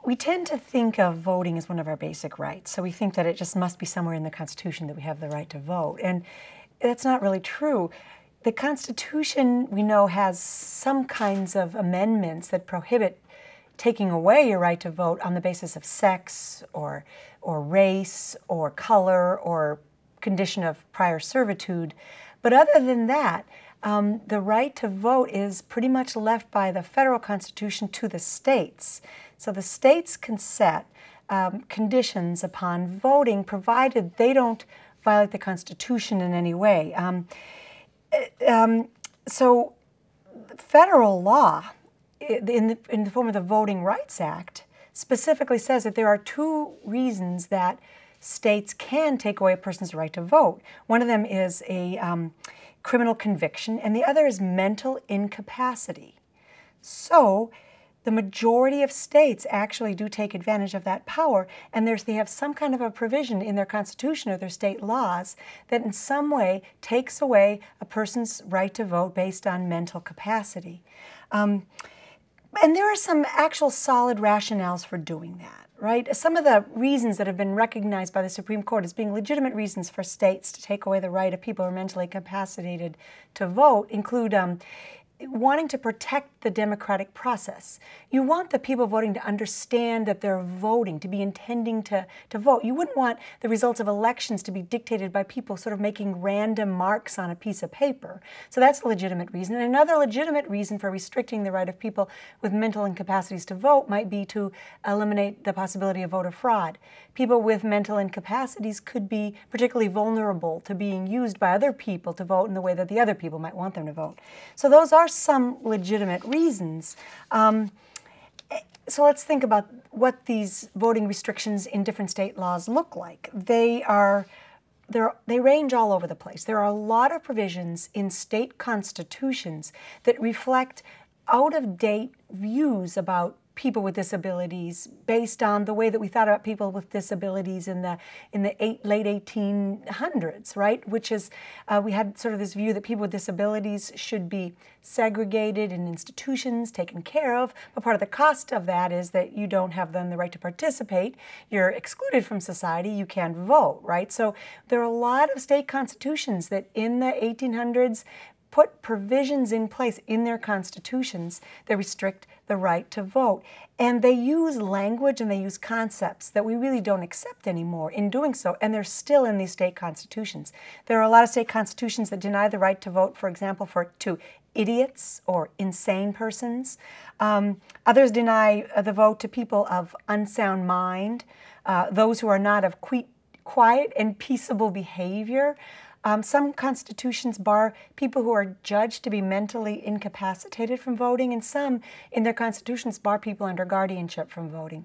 We tend to think of voting as one of our basic rights. So we think that it just must be somewhere in the Constitution that we have the right to vote. And that's not really true. The Constitution, we know, has some kinds of amendments that prohibit taking away your right to vote on the basis of sex or race or color or condition of prior servitude. But other than that, the right to vote is pretty much left by the federal Constitution to the states. So the states can set conditions upon voting, provided they don't violate the Constitution in any way. So federal law, in the form of the Voting Rights Act, specifically says that there are two reasons that states can take away a person's right to vote. One of them is a criminal conviction, and the other is mental incapacity. So the majority of states actually do take advantage of that power, and they have some kind of a provision in their constitution or their state laws that in some way takes away a person's right to vote based on mental capacity. And there are some actual solid rationales for doing that, right? Some of the reasons that have been recognized by the Supreme Court as being legitimate reasons for states to take away the right of people who are mentally incapacitated to vote include wanting to protect the democratic process. You want the people voting to understand that they're voting, to be intending to vote. You wouldn't want the results of elections to be dictated by people sort of making random marks on a piece of paper. So that's a legitimate reason. And another legitimate reason for restricting the right of people with mental incapacities to vote might be to eliminate the possibility of voter fraud. People with mental incapacities could be particularly vulnerable to being used by other people to vote in the way that the other people might want them to vote. So those are some legitimate reasons. So let's think about what these voting restrictions in different state laws look like. They range all over the place. There are a lot of provisions in state constitutions that reflect out-of-date views about people with disabilities based on the way that we thought about people with disabilities in the late 1800s, right? Which is, we had sort of this view that people with disabilities should be segregated in institutions, taken care of, but part of the cost of that is that you don't have then the right to participate. You're excluded from society, you can't vote, right? So there are a lot of state constitutions that in the 1800s put provisions in place in their constitutions that restrict the right to vote. And they use language and they use concepts that we really don't accept anymore in doing so, and they're still in these state constitutions. There are a lot of state constitutions that deny the right to vote, for example, to idiots or insane persons. Others deny the vote to people of unsound mind, those who are not of quiet and peaceable behavior. Some constitutions bar people who are judged to be mentally incapacitated from voting, and some in their constitutions bar people under guardianship from voting.